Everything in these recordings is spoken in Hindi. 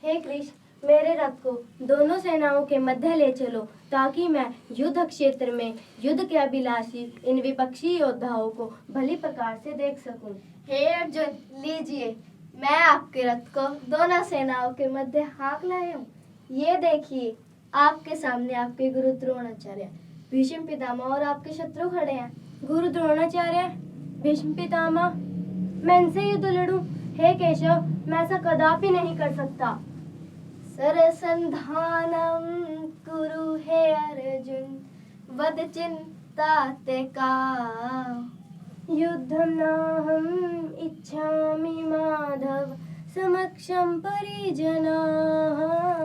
हे कृष्ण, मेरे रथ को दोनों सेनाओं के मध्य ले चलो ताकि मैं युद्ध क्षेत्र में युद्ध के अभिलाषी इन विपक्षी योद्धाओं को भली प्रकार से देख सकूं। हे अर्जुन, लीजिए, मैं आपके रथ को दोनों सेनाओं के मध्य हाँक लाया हूँ। ये देखिए, आपके सामने आपके गुरु द्रोणाचार्य, भीष्म पितामह और आपके शत्रु खड़े हैं। गुरु द्रोणाचार्य, भीष्म पितामह, मैं इनसे युद्ध लड़ूं? हे केशव, मैं ऐसा कदापि नहीं कर सकता। सरसंधानम कुरु हे अर्जुन, वद चिंता ते का। युद्धं नाहं इच्छामि माधव, समक्षं परिजनाः।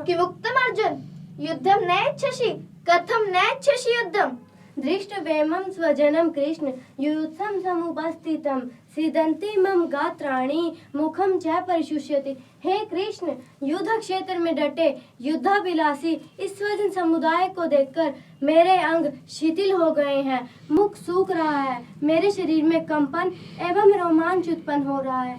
किमुक्तम् अर्जुन, युद्धं न इच्छसि, कथं न इच्छसि युद्धम्? दृष्टवेमं स्वजनं कृष्ण, युयुत्सं समुपस्थितं, सीदन्ति मम गात्राणि, मुखं च परिशुष्यति। हे कृष्ण, युद्ध क्षेत्र में डटे युद्धाभिलाषी इस स्वजन समुदाय को देखकर मेरे अंग शिथिल हो गए हैं, मुख सूख रहा है, मेरे शरीर में कंपन एवं रोमांच उत्पन्न हो रहा है।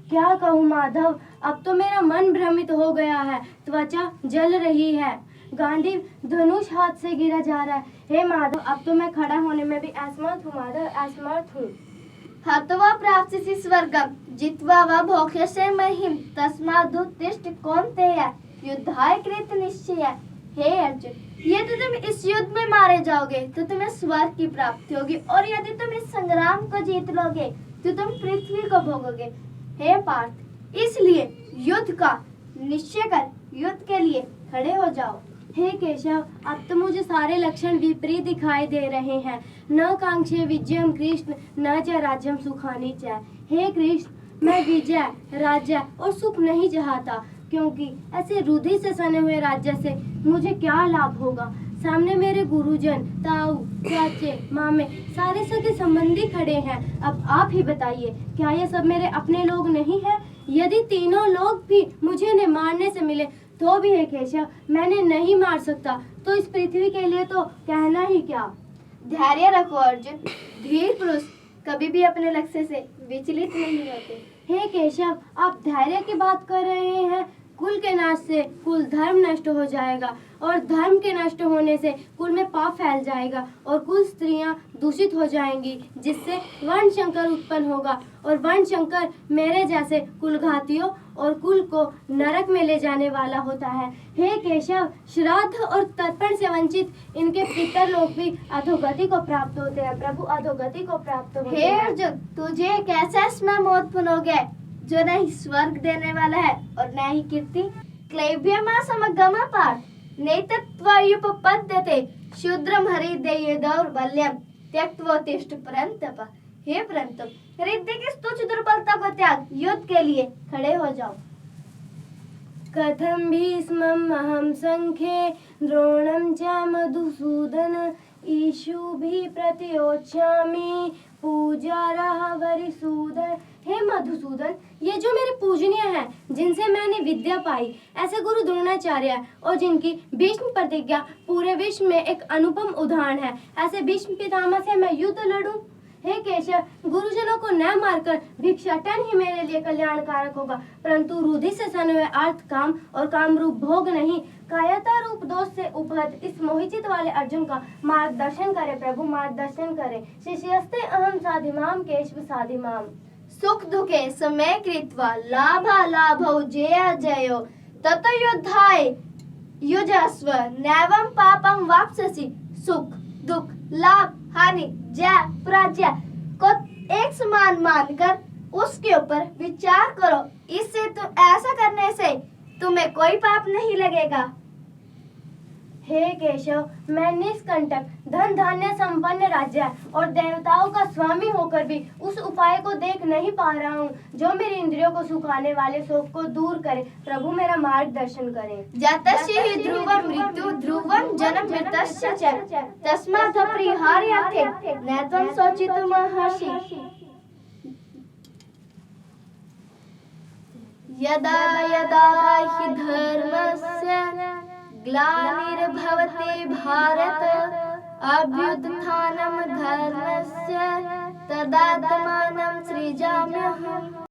क्या कहूँ माधव, अब तो मेरा मन भ्रमित हो गया है, त्वचा जल रही है, गांडीव धनुष हाथ से गिरा जा रहा है। हे माधव, अब तो मैं खड़ा होने में भी असमर्थ हूँ माधव, असमर्थ हूँ। हत्वा प्राप्स्यसि स्वर्गं, जित्वा वा भोक्ष्यसे महीम्, तस्मादुत्तिष्ठ कौन्तेय, युद्धाय कृत निश्चय। हे अर्जुन, यदि तुम इस युद्ध में मारे जाओगे तो तुम्हें स्वर्ग की प्राप्ति होगी, और यदि तुम इस संग्राम को जीत लोगे तो तुम पृथ्वी को भोगोगे। हे पार्थ, इसलिए युद्ध का निश्चय कर युद्ध के लिए खड़े हो जाओ। हे केशव, अब तो मुझे सारे लक्षण विपरीत दिखाई दे रहे हैं। न कांक्षे विजयम कृष्ण, न च राज्यम सुखानि च। हे कृष्ण, मैं विजय, राज्य और सुख नहीं चाहता, क्योंकि ऐसे रुधि से सने हुए राज्य से मुझे क्या लाभ होगा। सामने मेरे गुरुजन, ताऊ, चाचे, मामे, सारे सगे संबंधी खड़े हैं। अब आप ही बताइए, क्या ये सब मेरे अपने लोग नहीं हैं? यदि तीनों लोग भी मुझे मारने से मिले तो भी है केशव, मैंने नहीं मार सकता, तो इस पृथ्वी के लिए तो कहना ही क्या। धैर्य रखो अर्जुन, धीर पुरुष कभी भी अपने लक्ष्य से विचलित नहीं होते। हे केशव, आप धैर्य की बात कर रहे हैं। कुल के नाश से कुल धर्म नष्ट हो जाएगा, और धर्म के नष्ट होने से कुल में पाप फैल जाएगा, और कुल स्त्रियां दूषित हो जाएंगी, जिससे वर्ण संकर उत्पन्न होगा, और वर्ण संकर मेरे जैसे कुलघातियों और कुल को नरक में ले जाने वाला होता है। हे केशव, श्राद्ध और तर्पण से वंचित इनके पितर लोग भी अधोगति को प्राप्त होते हैं। प्रभु, अधोगति को प्राप्त होते हे हैं। अर्जुन, तुझे कैसा स्मृति उत्पन्न हो गया जो न ही स्वर्ग देने वाला है और न ही कीर्ति? क्लैब्यमा समगम पार्थ, नैतत्त्वायुपपद्यते, शूद्रम हरिदेय दौर्बल्यम, त्यक्त्वोत्तिष्ठ परन्तप। हे परंतप, हृदय की तुच्छ दुर्बलता को त्याग, युद्ध के लिए खड़े हो जाओ। कथं भीष्मम् अहं संख्ये, द्रोणं च मधुसूदन, ईशुभिः प्रतियोत्स्यामि, पूजारः वरिसूदन। हे मधुसूदन, ये जो मेरे पूजनीय हैं, जिनसे मैंने विद्या पाई, ऐसे गुरु द्रोणाचार्य और जिनकी भीष्म प्रतिज्ञा पूरे विश्व में एक अनुपम उदाहरण है, ऐसे भीष्म पितामह से मैं युद्ध लड़ूं? हे केशव, गुरुजनों को न मारकर भिक्षाटन ही मेरे लिए कल्याणकारक होगा, परंतु रुधि से सने हुए अर्थ, काम और काम रूप भोग नहीं, कायता रूप दोष से उपहत इस मोहिचित वाले अर्जुन का मार्गदर्शन करे। प्रभु, मार्गदर्शन करे। शिष्यस्ते अहम साधिमाम केशव साधिमाम। सुख दुखे समय कृत्वा लाभा लाभौ जय जयो, ततो युद्धाय युजस्व, नैवं पापं वाप्स्यसि। सुख दुख लाभ हानि जय पराजय को एक समान मानकर उसके ऊपर विचार करो। इससे तो ऐसा करने से तुम्हें कोई पाप नहीं लगेगा। हे केशव, मैं निष्कंटक धन धान्य संपन्न राज्य और देवताओं का स्वामी होकर भी उस उपाय को देख नहीं पा रहा हूँ जो मेरी इंद्रियों को सुखाने वाले शोक को दूर करे। प्रभु, मेरा मार्गदर्शन करें। जातस्य हि ध्रुवं मृत्यु ध्रुवं जन्म मृतस्य च, तस्मात् अपरिहार्यर्थे नैत्वं शोचितुमर्हसि। यदा यदा हि धर्मस्य ग्लानिर्भवति भारत, अभ्युत्थानं धर्मस्य तदात्मानं सृजाम्यहम्।